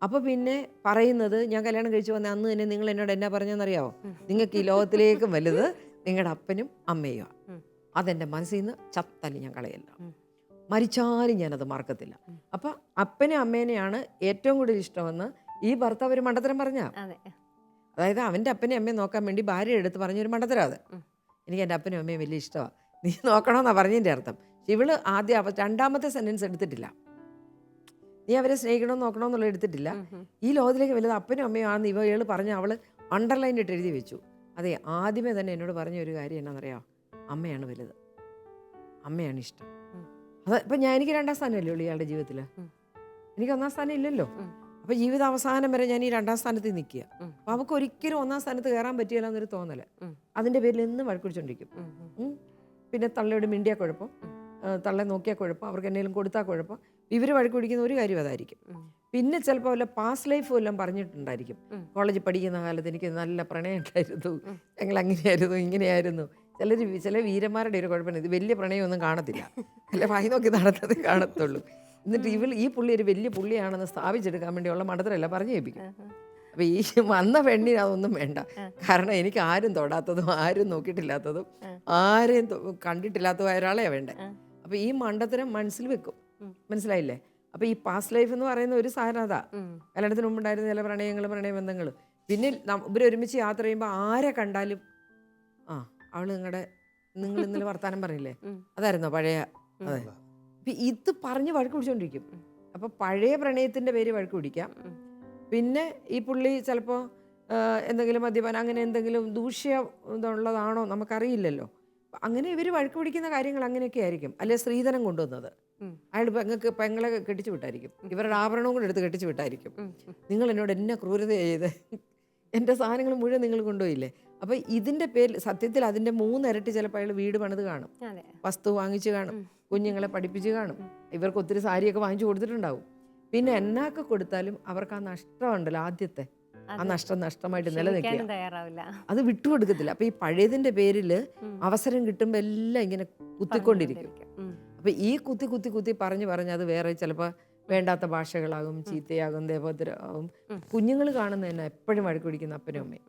അപ്പോൾ പിന്നെ പറയുന്നത്, ഞാൻ കല്യാണം കഴിച്ചു വന്ന അന്ന് തന്നെ നിങ്ങൾ എന്നോട് എന്നാ പറഞ്ഞെന്നറിയാമോ? നിങ്ങൾക്ക് ഈ ലോകത്തിലേക്കും വലുത് നിങ്ങളുടെ അപ്പനും അമ്മയുമാണ്. അതെൻ്റെ മനസ്സിൽ നിന്ന് ചത്തല്ലി ഞാൻ കളയല്ല, മരിച്ചാലും ഞാനത് മറക്കത്തില്ല. അപ്പം അപ്പനും അമ്മേനെയാണ് ഏറ്റവും കൂടുതൽ ഇഷ്ടമെന്ന് ഈ ഭർത്താവ് ഒരു മണ്ടത്തരം പറഞ്ഞാൽ, അതായത് അവൻ്റെ അപ്പനെയും അമ്മയും നോക്കാൻ വേണ്ടി ഭാര്യ എടുത്ത് പറഞ്ഞൊരു മണ്ടത്തരം അത്. എനിക്ക് എൻ്റെ അപ്പനും അമ്മയും വലിയ ഇഷ്ടമാണ്, നീ നോക്കണമെന്നാണ് പറഞ്ഞതിൻ്റെ അർത്ഥം. ഇവള് രണ്ടാമത്തെ സെൻറ്റൻസ് എടുത്തിട്ടില്ല, നീ അവരെ സ്നേഹിക്കണമെന്ന് നോക്കണമെന്നുള്ള എടുത്തിട്ടില്ല. ഈ ലോകത്തിലേക്ക് വലുത് അപ്പനും അമ്മയും ആണെന്ന് ഇവൾ പറഞ്ഞ അവൾ അണ്ടർലൈൻ ഇട്ട് എഴുതി വെച്ചു. അതെ, ആദ്യമേ തന്നെ എന്നോട് പറഞ്ഞ ഒരു കാര്യം എന്നാണെന്നറിയാം, അമ്മയാണ് വലുത്, അമ്മയാണ് ഇഷ്ടം. അത് ഇപ്പം എനിക്ക് 2ാം സ്ഥാനമല്ലേ ഉള്ളൂ ഇയാളുടെ ജീവിതത്തിൽ, എനിക്ക് 1ാം സ്ഥാനം ഇല്ലല്ലോ. അപ്പോൾ ജീവിത അവസാനം വരെ ഞാൻ ഈ 2ാം സ്ഥാനത്ത് നിൽക്കുക. അപ്പോൾ അവൾക്ക് ഒരിക്കലും 1ാം സ്ഥാനത്ത് കയറാൻ പറ്റിയല്ല എന്നൊരു തോന്നല്. അതിൻ്റെ പേരിൽ എന്നും വഴക്കുടിച്ചോണ്ടിരിക്കും. പിന്നെ തള്ളയോട് മിണ്ടിയാൽ കുഴപ്പം, തള്ളെ നോക്കിയാൽ കുഴപ്പം, അവർക്ക് എന്തെങ്കിലും കൊടുത്താൽ കുഴപ്പം. ഇവർ വഴക്ക് പിടിക്കുന്ന ഒരു കാര്യം അതായിരിക്കും. പിന്നെ ചിലപ്പോൾ വല്ല പാസ്റ്റ് ലൈഫ് വല്ലതും പറഞ്ഞിട്ടുണ്ടായിരിക്കും. കോളേജിൽ പഠിക്കുന്ന കാലത്ത് എനിക്ക് നല്ല പ്രണയം ഉണ്ടായിരുന്നു, ഞങ്ങൾ അങ്ങനെയായിരുന്നു ഇങ്ങനെയായിരുന്നു. ചില വീരന്മാരുടെ ഒരു കുഴപ്പമില്ല, ഇത് വലിയ പ്രണയമൊന്നും കാണത്തില്ല, അല്ല വായി നോക്കി നടത്തതേ കാണത്തുള്ളൂ. എന്നിട്ട് ഈ പുള്ളി ഒരു വലിയ പുള്ളിയാണെന്ന് സ്ഥാപിച്ചെടുക്കാൻ വേണ്ടിയുള്ള മണ്ടത്തരല്ല പറഞ്ഞു കേൾപ്പിക്കും. അപ്പോൾ ഈ വന്ന പെണ്ണിന് അതൊന്നും വേണ്ട. കാരണം എനിക്ക് ആരും തൊടാത്തതും ആരും നോക്കിയിട്ടില്ലാത്തതും ആരെയും കണ്ടിട്ടില്ലാത്തതുമായ ഒരാളെയാണ് വേണ്ടത്. അപ്പോൾ ഈ മണ്ടത്തരം മനസ്സിൽ വെക്കും, മനസ്സിലായില്ലേ? അപ്പോൾ ഈ പാസ്റ്റ് ലൈഫ് എന്ന് പറയുന്ന ഒരു സാധനം അതാ. കല്യാണത്തിന് മുമ്പുണ്ടായിരുന്ന ചില പ്രണയബന്ധങ്ങളും പിന്നെ ഇവരൊരുമിച്ച് യാത്ര ചെയ്യുമ്പോൾ ആരെ കണ്ടാലും അവള് നിങ്ങൾ ഇന്നലെ വർത്താനം പറഞ്ഞില്ലേ, അതായിരുന്നോ പഴയ? അതെ, ഇത് പറഞ്ഞ് വഴക്ക് പിടിച്ചോണ്ടിരിക്കും. അപ്പോൾ പഴയ പ്രണയത്തിൻ്റെ പേര് വഴക്ക് പിടിക്കാം. പിന്നെ ഈ പുള്ളി ചിലപ്പോൾ എന്തെങ്കിലും മദ്യപാനം അങ്ങനെ എന്തെങ്കിലും ദൂഷ്യ ഇതുള്ളതാണോ നമുക്കറിയില്ലല്ലോ. അങ്ങനെ ഇവർ വഴക്ക് പിടിക്കുന്ന കാര്യങ്ങൾ അങ്ങനെയൊക്കെ ആയിരിക്കും. അല്ലെ സ്ത്രീധനം കൊണ്ടുവന്നത് അയാൾ പെങ്ങളെ കെട്ടിച്ചു വിട്ടായിരിക്കും, ഇവരുടെ ആഭരണവും കൂടെ എടുത്ത് കെട്ടിച്ചു വിട്ടായിരിക്കും. നിങ്ങൾ എന്നോട് എന്നെ ക്രൂരത ചെയ്ത് എൻ്റെ സാധനങ്ങൾ മുഴുവൻ നിങ്ങൾ കൊണ്ടുപോയില്ലേ. അപ്പോൾ ഇതിൻ്റെ പേരിൽ സത്യത്തിൽ അതിൻ്റെ 3 ഇരട്ടി ചിലപ്പോൾ അയാൾ വീട് പണിത് കാണും, വസ്തു വാങ്ങിച്ച് കാണും, കുഞ്ഞുങ്ങളെ പഠിപ്പിച്ച് കാണും, ഇവർക്ക് ഒത്തിരി സാരിയൊക്കെ വാങ്ങിച്ചു കൊടുത്തിട്ടുണ്ടാവും. പിന്നെ എന്നൊക്കെ കൊടുത്താലും അവർക്ക് ആ നഷ്ടമുണ്ടല്ലോ, ആദ്യത്തെ ആ നഷ്ടമായിട്ട് നിലനിൽക്കുക, അത് വിട്ടുകൊടുക്കത്തില്ല. അപ്പോൾ ഈ പഴയതിൻ്റെ പേരിൽ അവസരം കിട്ടുമ്പോൾ എല്ലാം ഇങ്ങനെ കുത്തിക്കൊണ്ടിരിക്കും. അപ്പോൾ ഈ കുത്തി പറഞ്ഞ് അത് വേറെ ചിലപ്പോൾ വേണ്ടാത്ത ഭാഷകളാകും, ചീത്തയാകും, ദേവോത്തരാകും. കുഞ്ഞുങ്ങൾ കാണുന്ന തന്നെ എപ്പോഴും വഴക്ക് പിടിക്കുന്ന അപ്പനും അമ്മയും.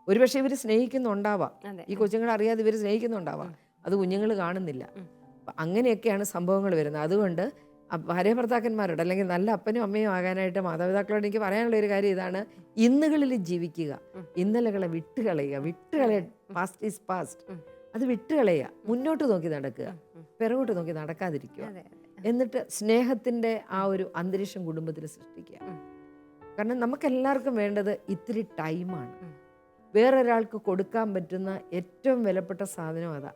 ഒരുപക്ഷെ ഇവർ സ്നേഹിക്കുന്നുണ്ടാവാം, ഈ കൊച്ചുങ്ങൾ അറിയാതെ ഇവർ സ്നേഹിക്കുന്നുണ്ടാവാം, അത് കുഞ്ഞുങ്ങൾ കാണുന്നില്ല. അങ്ങനെയൊക്കെയാണ് സംഭവങ്ങൾ വരുന്നത്. അതുകൊണ്ട് ഭാര്യ ഭർത്താക്കന്മാരോട് അല്ലെങ്കിൽ നല്ല അപ്പനും അമ്മയും ആകാനായിട്ട് മാതാപിതാക്കളോട് എനിക്ക് പറയാനുള്ള ഒരു കാര്യം ഇതാണ്: ഇന്നുകളിൽ ജീവിക്കുക, ഇന്നലകളെ വിട്ടുകളയുക. പാസ്റ്റ് ഈസ് പാസ്റ്റ്, അത് വിട്ടുകളയുക, മുന്നോട്ട് നോക്കി നടക്കുക, പിറകോട്ട് നോക്കി നടക്കാതിരിക്കുക. എന്നിട്ട് സ്നേഹത്തിൻ്റെ ആ ഒരു അന്തരീക്ഷം കുടുംബത്തിൽ സൃഷ്ടിക്കുക. കാരണം നമുക്കെല്ലാവർക്കും വേണ്ടത് ഇത്തിരി ടൈമാണ്. വേറൊരാൾക്ക് കൊടുക്കാൻ പറ്റുന്ന ഏറ്റവും വിലപ്പെട്ട സാധനം അതാ.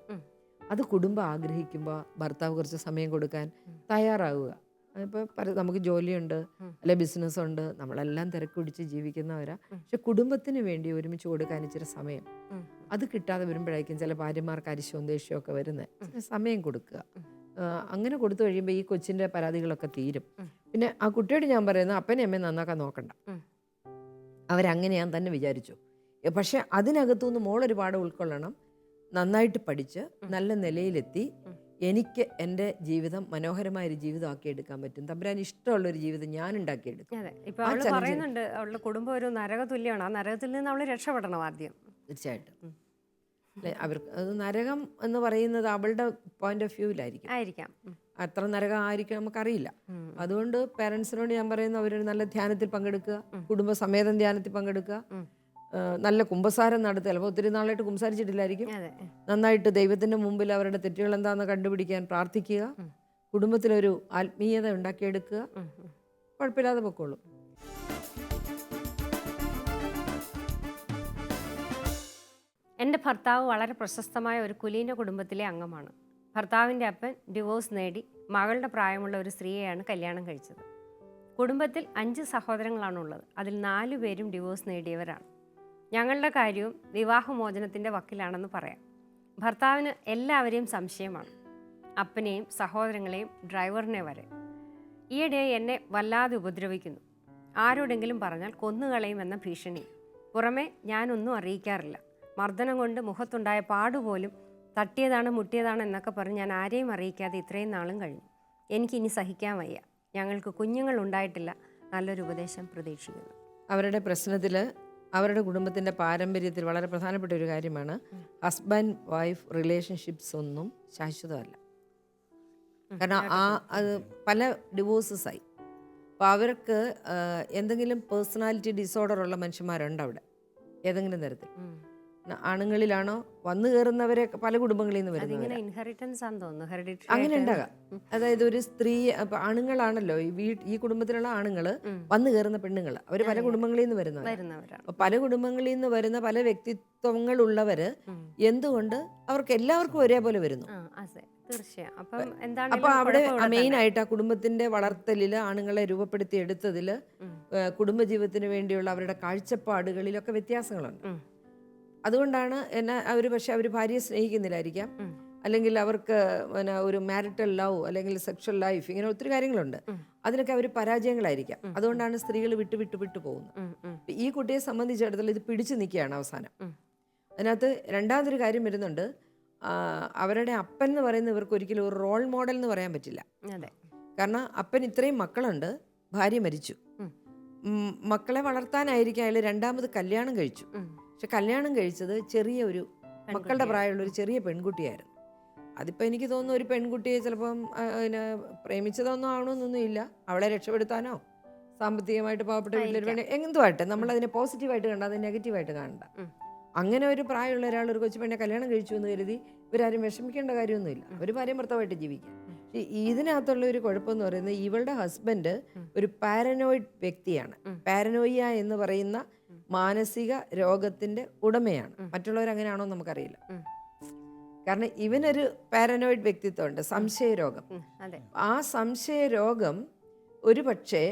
അത് കുടുംബം ആഗ്രഹിക്കുമ്പോൾ ഭർത്താവ് കുറച്ച് സമയം കൊടുക്കാൻ തയ്യാറാവുക. ഇപ്പോൾ നമുക്ക് ജോലിയുണ്ട്, അല്ലെ ബിസിനസ്സുണ്ട്, നമ്മളെല്ലാം തിരക്ക് പിടിച്ച് ജീവിക്കുന്നവരാ. പക്ഷെ കുടുംബത്തിന് വേണ്ടി ഒരുമിച്ച് കൊടുക്കാൻ ഇച്ചിരി സമയം അത് കിട്ടാതെ വരുമ്പോഴായിരിക്കും ചില ഭാര്യമാർക്ക് അരിശവും ദേഷ്യമൊക്കെ വരുന്നത്. സമയം കൊടുക്കുക. അങ്ങനെ കൊടുത്തു കഴിയുമ്പോൾ ഈ കൊച്ചിൻ്റെ പരാതികളൊക്കെ തീരും. പിന്നെ ആ കുട്ടിയോട് ഞാൻ പറയുന്നത് അപ്പനെ അമ്മയെ നന്നാക്കാൻ നോക്കണ്ട, അവരങ്ങനെ ഞാൻ തന്നെ വിചാരിച്ചു. പക്ഷെ അതിനകത്തുനിന്ന് മോളൊരു പാഠം ഉൾക്കൊള്ളണം. നന്നായിട്ട് പഠിച്ച് നല്ല നിലയിലെത്തി എനിക്ക് എൻ്റെ ജീവിതം മനോഹരമായൊരു ജീവിതമാക്കി എടുക്കാൻ പറ്റും. തമ്പുരാൻ ഇഷ്ടമുള്ളൊരു ജീവിതം ഞാൻ ഉണ്ടാക്കിയെടുക്കും. ഇപ്പൊ അവള് പറയുന്നുണ്ട് അവളുടെ കുടുംബം ഒരു നരക തുല്യമാണ്, ആ നരകത്തിൽ നിന്ന് അവള് രക്ഷപ്പെടണം ആദ്യം. തീർച്ചയായിട്ടും അല്ലെ, അവർക്ക് അത് നരകം എന്ന് പറയുന്നത് അവളുടെ പോയിന്റ് ഓഫ് വ്യൂവിലായിരിക്കും. അത്ര നരകം ആയിരിക്കും നമുക്കറിയില്ല. അതുകൊണ്ട് പേരൻസിനോട് ഞാൻ പറയുന്നത് അവരൊരു നല്ല ധ്യാനത്തിൽ പങ്കെടുക്കുക, കുടുംബസമേതം ധ്യാനത്തിൽ പങ്കെടുക്കുക, നല്ല കുമ്പസാരം നടത്തുക. ചിലപ്പോൾ ഒത്തിരി നാളായിട്ട് കുമ്പസാരിച്ചിട്ടില്ലായിരിക്കും. നന്നായിട്ട് ദൈവത്തിൻ്റെ മുമ്പിൽ അവരുടെ തെറ്റുകൾ എന്താണെന്ന് കണ്ടുപിടിക്കാൻ പ്രാർത്ഥിക്കുക, കുടുംബത്തിലൊരു ആത്മീയത ഉണ്ടാക്കിയെടുക്കുക. കുഴപ്പമില്ലാതെ പൊക്കോളും. എൻ്റെ ഭർത്താവ് വളരെ പ്രശസ്തമായ ഒരു കുലീന കുടുംബത്തിലെ അംഗമാണ്. ഭർത്താവിൻ്റെ അപ്പൻ ഡിവോഴ്സ് നേടി മകളുടെ പ്രായമുള്ള ഒരു സ്ത്രീയെയാണ് കല്യാണം കഴിച്ചത്. കുടുംബത്തിൽ 5 സഹോദരങ്ങളാണുള്ളത്. അതിൽ 4 പേരും ഡിവോഴ്സ് നേടിയവരാണ്. ഞങ്ങളുടെ കാര്യവും വിവാഹമോചനത്തിൻ്റെ വക്കിലാണെന്ന് പറയാം. ഭർത്താവിന് എല്ലാവരെയും സംശയമാണ്, അപ്പനെയും സഹോദരങ്ങളെയും ഡ്രൈവറിനെ വരെ. ഈയിടെ എന്നെ വല്ലാതെ ഉപദ്രവിക്കുന്നു. ആരോടെങ്കിലും പറഞ്ഞാൽ കൊന്നുകളയുമെന്ന ഭീഷണി. പുറമെ ഞാനൊന്നും അറിയിക്കാറില്ല. മർദ്ദനം കൊണ്ട് മുഖത്തുണ്ടായ പാടുപോലും തട്ടിയതാണ് മുട്ടിയതാണ് എന്നൊക്കെ പറഞ്ഞ് ഞാൻ ആരെയും അറിയിക്കാതെ ഇത്രയും നാളും കഴിഞ്ഞു. എനിക്കിനി സഹിക്കാൻ വയ്യ. ഞങ്ങൾക്ക് കുഞ്ഞുങ്ങൾ ഉണ്ടായിട്ടില്ല. നല്ലൊരു ഉപദേശം പ്രതീക്ഷിക്കുന്നു. അവരുടെ പ്രശ്നത്തിൽ അവരുടെ കുടുംബത്തിൻ്റെ പാരമ്പര്യത്തിൽ വളരെ പ്രധാനപ്പെട്ട ഒരു കാര്യമാണ് ഹസ്ബൻഡ് വൈഫ് റിലേഷൻഷിപ്സ് ഒന്നും ശാശ്വതമല്ല. കാരണം അത് പല ഡിവോഴ്സസായി. അപ്പോൾ അവർക്ക് എന്തെങ്കിലും പേഴ്സണാലിറ്റി ഡിസോർഡർ ഉള്ള മനുഷ്യന്മാരുണ്ട് അവിടെ ഏതെങ്കിലും തരത്തിൽ. ആണുങ്ങളിലാണോ വന്നു കയറുന്നവരെ പല കുടുംബങ്ങളിൽ നിന്ന് വരുന്നത് അങ്ങനെ ഉണ്ടാകാം. അതായത് ഒരു സ്ത്രീ ആണുങ്ങളാണല്ലോ ഈ കുടുംബത്തിലുള്ള ആണുങ്ങൾ വന്നു കയറുന്ന പെണ്ണുങ്ങൾ, അവർ പല കുടുംബങ്ങളിൽ നിന്ന് വരുന്നവരാണ്. അപ്പൊ പല കുടുംബങ്ങളിൽ നിന്ന് വരുന്ന പല വ്യക്തിത്വങ്ങളുള്ളവര് എന്തുകൊണ്ട് അവർക്ക് എല്ലാവർക്കും ഒരേപോലെ വരുന്നു? അപ്പൊ അവിടെ മെയിൻ ആയിട്ട് ആ കുടുംബത്തിന്റെ വളർത്തലില് ആണുങ്ങളെ രൂപപ്പെടുത്തി എടുത്തതില് കുടുംബജീവിതത്തിന് വേണ്ടിയുള്ള അവരുടെ കാഴ്ചപ്പാടുകളിലൊക്കെ വ്യത്യാസങ്ങളുണ്ട്. അതുകൊണ്ടാണ് പക്ഷെ അവർ ഭാര്യയെ സ്നേഹിക്കുന്നില്ലായിരിക്കാം, അല്ലെങ്കിൽ അവർക്ക് ഒരു മാരിറ്റൽ ലവ് അല്ലെങ്കിൽ സെക്ഷൽ ലൈഫ്, ഇങ്ങനെ ഒത്തിരി കാര്യങ്ങളുണ്ട്. അതിനൊക്കെ അവർ പരാജയങ്ങളായിരിക്കാം. അതുകൊണ്ടാണ് സ്ത്രീകൾ വിട്ടു പോകുന്നത്. ഈ കുട്ടിയെ സംബന്ധിച്ചിടത്തോളം ഇത് പിടിച്ചു നിൽക്കുകയാണ് അവസാനം. അതിനകത്ത് രണ്ടാമതൊരു കാര്യം വരുന്നുണ്ട്. അവരുടെ അപ്പൻ എന്ന് പറയുന്നത് ഇവർക്ക് ഒരിക്കലും ഒരു റോൾ മോഡൽ എന്ന് പറയാൻ പറ്റില്ല. കാരണം അപ്പൻ ഇത്രയും മക്കളുണ്ട്, ഭാര്യ മരിച്ചു, മക്കളെ വളർത്താനായിരിക്കും അയാൾ രണ്ടാമത് കല്യാണം കഴിച്ചു. പക്ഷെ കല്യാണം കഴിച്ചത് ചെറിയ ഒരു മക്കളുടെ പ്രായമുള്ള ഒരു ചെറിയ പെൺകുട്ടിയായിരുന്നു. അതിപ്പോൾ എനിക്ക് തോന്നുന്നു ഒരു പെൺകുട്ടിയെ ചിലപ്പം പ്രേമിച്ചതൊന്നും ആവണമെന്നൊന്നും ഇല്ല, അവളെ രക്ഷപ്പെടുത്താനോ സാമ്പത്തികമായിട്ട് പാവപ്പെട്ട വീട്ടിലൊരു പെണ്ണ് എന്തുമായിട്ട് നമ്മളതിനെ പോസിറ്റീവായിട്ട് കണ്ട, അത് നെഗറ്റീവായിട്ട് കാണണ്ട. അങ്ങനെ ഒരു പ്രായമുള്ള ഒരാൾ ഒരു കൊച്ചു പെണ്ണെ കല്യാണം കഴിച്ചു എന്ന് കരുതി ഇവരാരും വിഷമിക്കേണ്ട കാര്യമൊന്നുമില്ല. അവർ ഭാര്യയും ഭർത്താവായിട്ട് ജീവിക്കും. ഇതിനകത്തുള്ള ഒരു കുഴപ്പമെന്ന് പറയുന്നത് ഇവളുടെ ഹസ്ബൻഡ് ഒരു പാരനോയിഡ് വ്യക്തിയാണ്. പാരനോയിയ എന്ന് പറയുന്ന മാനസിക രോഗത്തിന്റെ ഉടമയാണ്. മറ്റുള്ളവർ അങ്ങനെയാണോ നമുക്കറിയില്ല. കാരണം ഇവനൊരു പാരനോയിഡ് വ്യക്തിത്വമുണ്ട്, സംശയരോഗം. ആ സംശയരോഗം ഒരു പക്ഷേ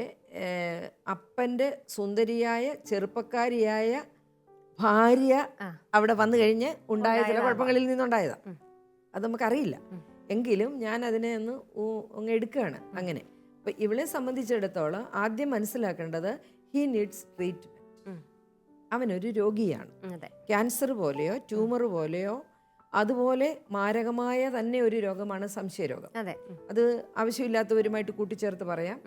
അപ്പൻ്റെ സുന്ദരിയായ ചെറുപ്പക്കാരിയായ ഭാര്യ അവിടെ വന്നു കഴിഞ്ഞ് ഉണ്ടായ ചില കുഴപ്പങ്ങളിൽ നിന്നുണ്ടായതാണ്. അത് നമുക്കറിയില്ല. എങ്കിലും ഞാൻ അതിനെ ഒന്ന് എടുക്കുകയാണ് അങ്ങനെ. അപ്പം ഇവളെ സംബന്ധിച്ചിടത്തോളം ആദ്യം മനസ്സിലാക്കേണ്ടത് ഹി നീഡ്സ് ട്രീറ്റ്മെൻറ്റ്. അവനൊരു രോഗിയാണ്. ക്യാൻസർ പോലെയോ ട്യൂമർ പോലെയോ അതുപോലെ മാരകമായ തന്നെ ഒരു രോഗമാണ് സംശയരോഗം. അത് ആവശ്യമില്ലാത്തവരുമായിട്ട് കൂട്ടിച്ചേർത്ത് പറയാം.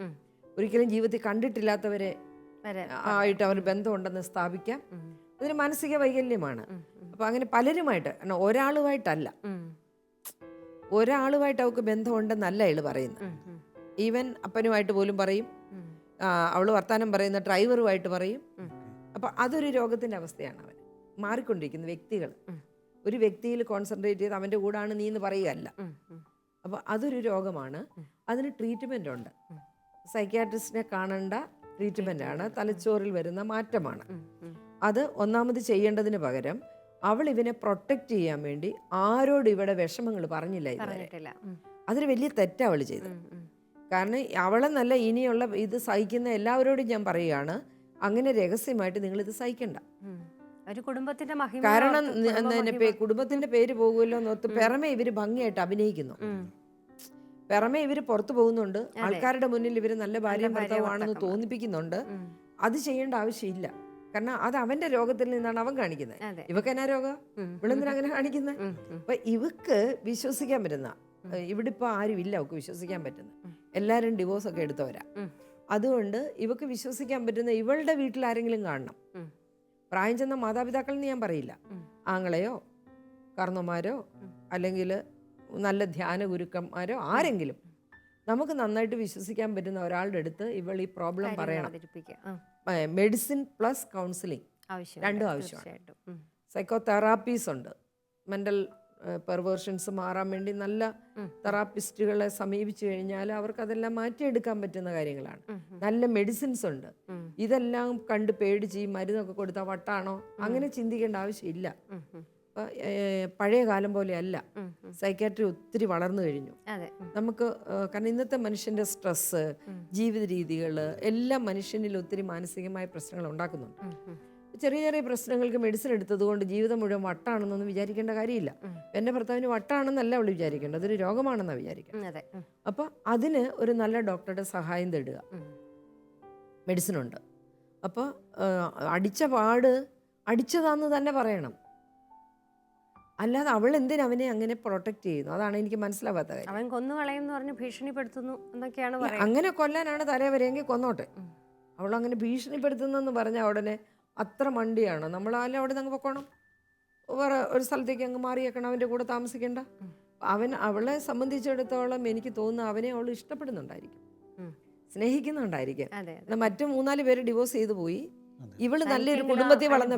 ഒരിക്കലും ജീവിതത്തിൽ കണ്ടിട്ടില്ലാത്തവരെ ആയിട്ട് അവർ ബന്ധമുണ്ടെന്ന് സ്ഥാപിക്കാം. അതൊരു മാനസിക വൈകല്യമാണ്. അപ്പം അങ്ങനെ പലരുമായിട്ട്, ഒരാളുമായിട്ടല്ല, ഒരാളുമായിട്ട് അവൾക്ക് ബന്ധമുണ്ടെന്നല്ല അയാൾ പറയുന്നത്. ഈവൻ അപ്പനുമായിട്ട് പോലും പറയും, അവൾ വർത്താനം പറയുന്ന ഡ്രൈവറുമായിട്ട് പറയും. അപ്പം അതൊരു രോഗത്തിൻ്റെ അവസ്ഥയാണ്. അവൻ മാറിക്കൊണ്ടിരിക്കുന്ന വ്യക്തികൾ ഒരു വ്യക്തിയിൽ കോൺസെൻട്രേറ്റ് ചെയ്ത് അവൻ്റെ കൂടാണ് നീ എന്ന് പറയുകയല്ല. അപ്പോൾ അതൊരു രോഗമാണ്. അതിന് ട്രീറ്റ്മെൻ്റ് ഉണ്ട്. സൈക്യാട്രിസ്റ്റിനെ കാണേണ്ട ട്രീറ്റ്മെൻറ്റാണ്. തലച്ചോറിൽ വരുന്ന മാറ്റമാണ്. അത് ഒന്നാമത് ചെയ്യേണ്ടതിന് പകരം അവൾ ഇവനെ പ്രൊട്ടക്റ്റ് ചെയ്യാൻ വേണ്ടി ആരോട് ഇവിടെ വിഷമങ്ങൾ പറഞ്ഞില്ല ഇതുവരെ. അതൊരു വലിയ തെറ്റാണ് അവൾ ചെയ്തത്. കാരണം അവളെന്നല്ല, ഇനിയുള്ള ഇത് സഹിക്കുന്ന എല്ലാവരോടും ഞാൻ പറയുകയാണ്, അങ്ങനെ രഹസ്യമായിട്ട് നിങ്ങളിത് സഹിക്കണ്ട. കാരണം കുടുംബത്തിന്റെ പേര് പോകുമല്ലോ എന്നോർത്ത് പിറമെ ഇവര് ഭംഗിയായിട്ട് അഭിനയിക്കുന്നു. പിറമെ ഇവര് പുറത്തു പോകുന്നുണ്ട്, ആൾക്കാരുടെ മുന്നിൽ ഇവര് നല്ല ഭാര്യയും ഭർത്താവാണെന്ന് തോന്നിപ്പിക്കുന്നുണ്ട്. അത് ചെയ്യേണ്ട ആവശ്യമില്ല. കാരണം അത് അവന്റെ രോഗത്തിൽ നിന്നാണ് അവൻ കാണിക്കുന്നത്. ഇവക്ക് എന്നാ രോഗം? ഇവളെന്തിനാ അങ്ങനെ കാണിക്കുന്നത്? അപ്പൊ ഇവക്ക് വിശ്വസിക്കാൻ പറ്റുന്ന, ഇവിടെ ഇപ്പൊ ആരും ഇല്ല അവക്ക് വിശ്വസിക്കാൻ പറ്റുന്ന, എല്ലാരും ഡിവോഴ്സ് ഒക്കെ എടുത്തവരാ. അതുകൊണ്ട് ഇവക്ക് വിശ്വസിക്കാൻ പറ്റുന്ന ഇവളുടെ വീട്ടിൽ ആരെങ്കിലും കാണണം. പ്രായം ചെന്ന മാതാപിതാക്കൾ എന്ന് ഞാൻ പറയില്ല, ആങ്ങളെയോ കാർന്നോമാരോ അല്ലെങ്കിൽ നല്ല ധ്യാന ഗുരുക്കന്മാരോ ആരെങ്കിലും നമുക്ക് നന്നായിട്ട് വിശ്വസിക്കാൻ പറ്റുന്ന ഒരാളുടെ അടുത്ത് ഇവൾ ഈ പ്രോബ്ലം പറയണം. മെഡിസിൻ പ്ലസ് കൗൺസിലിംഗ് രണ്ടും ആവശ്യമാണ്. സൈക്കോ തെറാപ്പീസ് ഉണ്ട്. മെൻ്റൽ പെർവേർഷൻസ് മാറാൻ വേണ്ടി നല്ല തെറാപ്പിസ്റ്റുകളെ സമീപിച്ചു കഴിഞ്ഞാൽ അവർക്കതെല്ലാം മാറ്റിയെടുക്കാൻ പറ്റുന്ന കാര്യങ്ങളാണ്. നല്ല മെഡിസിൻസ് ഉണ്ട്. ഇതെല്ലാം കണ്ട് പേടിച്ച് ഈ മരുന്നൊക്കെ കൊടുത്താൽ വട്ടാണോ അങ്ങനെ ചിന്തിക്കേണ്ട ആവശ്യമില്ല. പഴയ കാലം പോലെ അല്ല. സൈക്കാട്രി ഒത്തിരി വളർന്നു കഴിഞ്ഞു നമുക്ക്. കാരണം ഇന്നത്തെ മനുഷ്യന്റെ സ്ട്രെസ്, ജീവിത രീതികൾ എല്ലാം മനുഷ്യനിൽ ഒത്തിരി മാനസികമായ പ്രശ്നങ്ങൾ ഉണ്ടാക്കുന്നുണ്ട്. ചെറിയ ചെറിയ പ്രശ്നങ്ങൾക്ക് മെഡിസിൻ എടുത്തത് കൊണ്ട് ജീവിതം മുഴുവൻ വട്ടാണെന്നൊന്നും വിചാരിക്കേണ്ട കാര്യമില്ല. എൻ്റെ ഭർത്താവിന് വട്ടാണെന്നല്ല അവൾ വിചാരിക്കേണ്ടത്, അതൊരു രോഗമാണെന്നാണ് വിചാരിക്കുന്നത്. അപ്പോൾ അതിന് ഒരു നല്ല ഡോക്ടറുടെ സഹായം തേടുക. മെഡിസിനുണ്ട്. അപ്പോൾ അടിച്ച പാട് അടിച്ചതാന്ന് തന്നെ പറയണം. അല്ലാതെ അവൾ എന്തിനാ അവനെ അങ്ങനെ പ്രൊട്ടക്ട് ചെയ്യുന്നു? അതാണ് എനിക്ക് മനസ്സിലാവാത്ത കാര്യം. അവൻ കൊന്നുകളയെന്ന് പറഞ്ഞ് ഭീഷണിപ്പെടുത്തുന്നു എന്നൊക്കെയാണ് പറയുന്നത്. അങ്ങനെ കൊല്ലാനാണ് തലവരെയെങ്കിൽ കൊന്നോട്ടെ. അവളങ്ങനെ ഭീഷണിപ്പെടുത്തുന്നെന്ന് പറഞ്ഞാൽ ഉടനെ അത്ര മണ്ടിയാണ്. നമ്മളല്ല അവിടെ നിന്ന് അങ്ങ് പൊക്കോണം, വേറെ ഒരു സ്ഥലത്തേക്ക് അങ്ങ് മാറിയേക്കണം, അവൻ്റെ കൂടെ താമസിക്കേണ്ട. അവളെ സംബന്ധിച്ചിടത്തോളം എനിക്ക് തോന്നുന്നു അവനെ അവൾ ഇഷ്ടപ്പെടുന്നുണ്ടായിരിക്കും, സ്നേഹിക്കുന്നുണ്ടായിരിക്കും. മറ്റു 3-4 പേര് ഡിവോഴ്സ് ചെയ്തു പോയി. ഇവള് നല്ലൊരു കുടുംബത്തിൽ വളർന്ന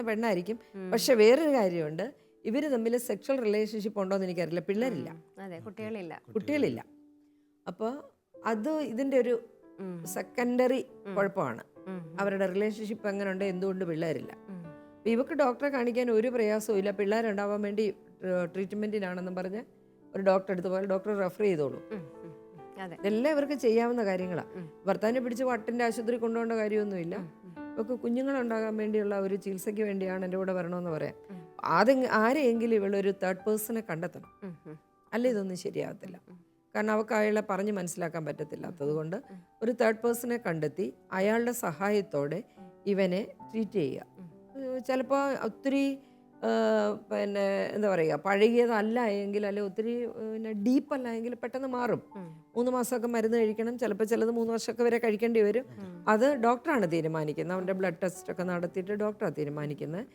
പെണ്ണായിരിക്കും. പക്ഷെ വേറൊരു കാര്യമുണ്ട്, ഇവര് തമ്മിൽ സെക്ഷൽ റിലേഷൻഷിപ്പ് ഉണ്ടോന്ന് എനിക്കറിയില്ല. പിള്ളേരില്ല, കുട്ടികളില്ല. അപ്പോൾ അത് ഇതിൻ്റെ ഒരു സെക്കൻഡറി കുഴപ്പമാണ്. അവരുടെ റിലേഷൻഷിപ്പ് എങ്ങനെ ഉണ്ട്, എന്തുകൊണ്ട് പിള്ളേരില്ല. അപ്പോൾ ഇവക്ക് ഡോക്ടറെ കാണിക്കാൻ ഒരു പ്രയാസവും ഇല്ല. പിള്ളേരുണ്ടാവാൻ വേണ്ടി ട്രീറ്റ്മെൻറ്റിനാണെന്നും പറഞ്ഞ് ഒരു ഡോക്ടറെ അടുത്ത് പോയാൽ ഡോക്ടർ റെഫർ ചെയ്തോളൂ. ഇതെല്ലാം ഇവർക്ക് ചെയ്യാവുന്ന കാര്യങ്ങളാണ്. ഭർത്താവിനെ പിടിച്ച് വട്ടിൻ്റെ ആശുപത്രി കൊണ്ടുപോകേണ്ട കാര്യമൊന്നുമില്ല. ഇവർക്ക് കുഞ്ഞുങ്ങളുണ്ടാകാൻ വേണ്ടിയുള്ള ഒരു ചികിത്സയ്ക്ക് വേണ്ടിയാണ് എൻ്റെ കൂടെ വരണമെന്ന് പറയാം. ആരെയെങ്കിലും ഇവളൊരു തേർഡ് പേഴ്സണെ കണ്ടെത്തണം, അല്ല ഇതൊന്നും ശരിയാകത്തില്ല. കാരണം അവർക്ക് അയാളെ പറഞ്ഞ് മനസ്സിലാക്കാൻ പറ്റത്തില്ലാത്തത് കൊണ്ട് ഒരു തേർഡ് പേഴ്സണെ കണ്ടെത്തി അയാളുടെ സഹായത്തോടെ ഇവനെ ട്രീറ്റ് ചെയ്യുക. ചിലപ്പോൾ ഒത്തിരി പിന്നെ എന്താ പറയുക, പഴകിയതല്ല എങ്കിൽ, അല്ലെ ഒത്തിരി പിന്നെ ഡീപ്പല്ല എങ്കിൽ പെട്ടെന്ന് മാറും. 3 മാസമൊക്കെ മരുന്ന് കഴിക്കണം, ചിലപ്പോൾ ചിലത് 3 വർഷമൊക്കെ വരെ കഴിക്കേണ്ടി വരും. അത് ഡോക്ടറാണ് തീരുമാനിക്കുന്നത്. അവൻ്റെ ബ്ലഡ് ടെസ്റ്റ് ഒക്കെ നടത്തിയിട്ട് ഡോക്ടറാണ് തീരുമാനിക്കുന്നത്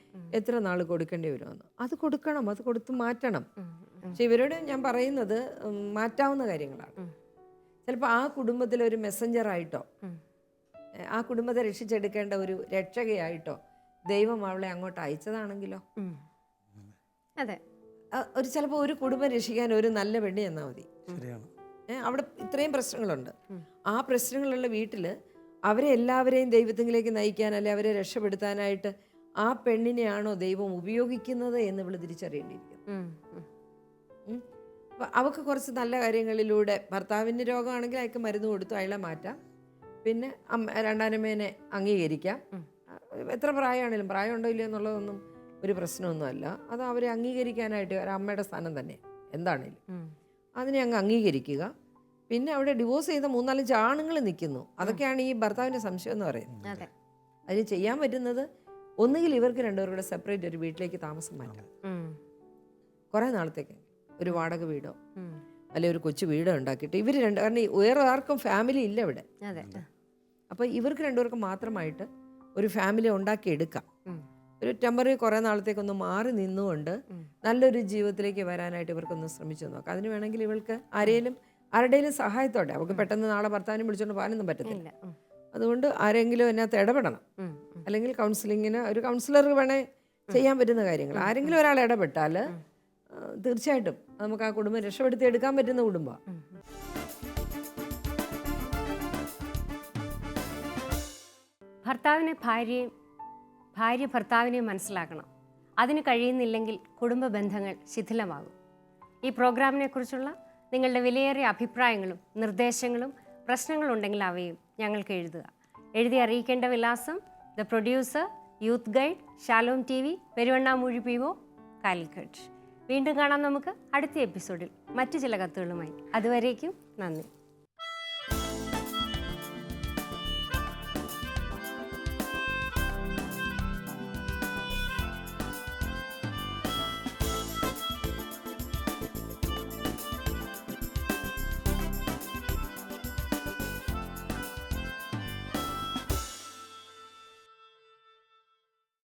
എത്ര നാൾ കൊടുക്കേണ്ടി വരുമെന്ന്. അത് കൊടുക്കണം, അത് കൊടുത്ത് മാറ്റണം. പക്ഷെ ഇവരോട് ഞാൻ പറയുന്നത് മാറ്റാവുന്ന കാര്യങ്ങളാണ്. ചിലപ്പോൾ ആ കുടുംബത്തിലൊരു മെസ്സഞ്ചറായിട്ടോ ആ കുടുംബത്തെ രക്ഷിച്ചെടുക്കേണ്ട ഒരു രക്ഷകയായിട്ടോ ദൈവം അവളെ അങ്ങോട്ട് അയച്ചതാണെങ്കിലോ? അതെ, ഒരു ചിലപ്പോൾ ഒരു കുടുംബം രക്ഷിക്കാൻ ഒരു നല്ല പെണ്ണ് ചെന്നാൽ മതി. ശരിയാണ്. അവിടെ ഇത്രയും പ്രശ്നങ്ങളുണ്ട്. ആ പ്രശ്നങ്ങളുള്ള വീട്ടിൽ അവരെ എല്ലാവരെയും ദൈവത്തിലേക്ക് നയിക്കാൻ, അല്ലെ അവരെ രക്ഷപ്പെടുത്താനായിട്ട് ആ പെണ്ണിനെയാണോ ദൈവം ഉപയോഗിക്കുന്നത് എന്ന് ഇവള് തിരിച്ചറിയേണ്ടിയിരിക്കുന്നു. അപ്പം അവൾക്ക് കുറച്ച് നല്ല കാര്യങ്ങളിലൂടെ, ഭർത്താവിൻ്റെ രോഗമാണെങ്കിൽ അയാൾക്ക് മരുന്ന് കൊടുത്തു അയാളെ മാറ്റാം, പിന്നെ രണ്ടാനമ്മേനെ അംഗീകരിക്കാം. എത്ര പ്രായമാണെങ്കിലും, പ്രായമുണ്ടോ ഇല്ലയോ എന്നുള്ളതൊന്നും ഒരു പ്രശ്നമൊന്നുമല്ല. അത് അവരെ അംഗീകരിക്കാനായിട്ട് ഒരു അമ്മയുടെ സ്ഥാനം തന്നെ എന്താണേലും അതിനെ അങ്ങ് അംഗീകരിക്കുക. പിന്നെ അവിടെ ഡിവോഴ്സ് ചെയ്ത 3-4 ആണുങ്ങൾ നിൽക്കുന്നു. അതൊക്കെയാണ് ഈ ഭർത്താവിൻ്റെ സംശയം എന്ന് പറയുന്നത്. അതിന് ചെയ്യാൻ പറ്റുന്നത് ഒന്നുകിൽ ഇവർക്ക് രണ്ടുപേരും കൂടെ സെപ്പറേറ്റ് ഒരു വീട്ടിലേക്ക് താമസം മാറ്റാം, കുറേ നാളത്തേക്ക് ഒരു വാടക വീടോ അല്ലെ ഒരു കൊച്ചു വീടോ ഉണ്ടാക്കിയിട്ട് ഇവർ കാരണം വേറെ ആർക്കും ഫാമിലി ഇല്ല ഇവിടെ. അപ്പോൾ ഇവർക്ക് രണ്ടുപേർക്കും മാത്രമായിട്ട് ഒരു ഫാമിലി ഉണ്ടാക്കിയെടുക്കാം. ഒരു ടെമ്പററി കുറേ നാളത്തേക്കൊന്ന് മാറി നിന്നുകൊണ്ട് നല്ലൊരു ജീവിതത്തിലേക്ക് വരാനായിട്ട് ഇവർക്കൊന്ന് ശ്രമിച്ചു നോക്കാം. അതിന് വേണമെങ്കിൽ ഇവൾക്ക് ആരുടെയും സഹായത്തോടെ, അവർക്ക് പെട്ടെന്ന് നാളെ ഭർത്താവിനെ വിളിച്ചുകൊണ്ട് പോകാനൊന്നും പറ്റത്തില്ല. അതുകൊണ്ട് ആരെങ്കിലും അതിനകത്ത് ഇടപെടണം. അല്ലെങ്കിൽ കൗൺസിലിങ്ങിന് ഒരു കൗൺസിലർ വേണേൽ ചെയ്യാൻ പറ്റുന്ന കാര്യങ്ങൾ ആരെങ്കിലും ഒരാൾ ഇടപെട്ടാൽ തീർച്ചയായിട്ടും നമുക്ക് ആ കുടുംബം രക്ഷപ്പെടുത്തി എടുക്കാൻ പറ്റുന്ന കുടുംബമാണ്. ഭാര്യ ഭർത്താവിനെയും മനസ്സിലാക്കണം. അതിന് കഴിയുന്നില്ലെങ്കിൽ കുടുംബ ബന്ധങ്ങൾ ശിഥിലമാകും. ഈ പ്രോഗ്രാമിനെ കുറിച്ചുള്ള നിങ്ങളുടെ വിലയേറിയ അഭിപ്രായങ്ങളും നിർദ്ദേശങ്ങളും പ്രശ്നങ്ങളുണ്ടെങ്കിൽ അവയും ഞങ്ങൾക്ക് എഴുതുക. എഴുതി അറിയിക്കേണ്ട വിലാസം: the producer, youth guide, Shalom TV, Peruvannamuzhi PO, Calicut. വീണ്ടും കാണാം നമുക്ക് അടുത്ത എപ്പിസോഡിൽ മറ്റു ചില കത്തുകളുമായി. അതുവരേക്കും നന്ദി.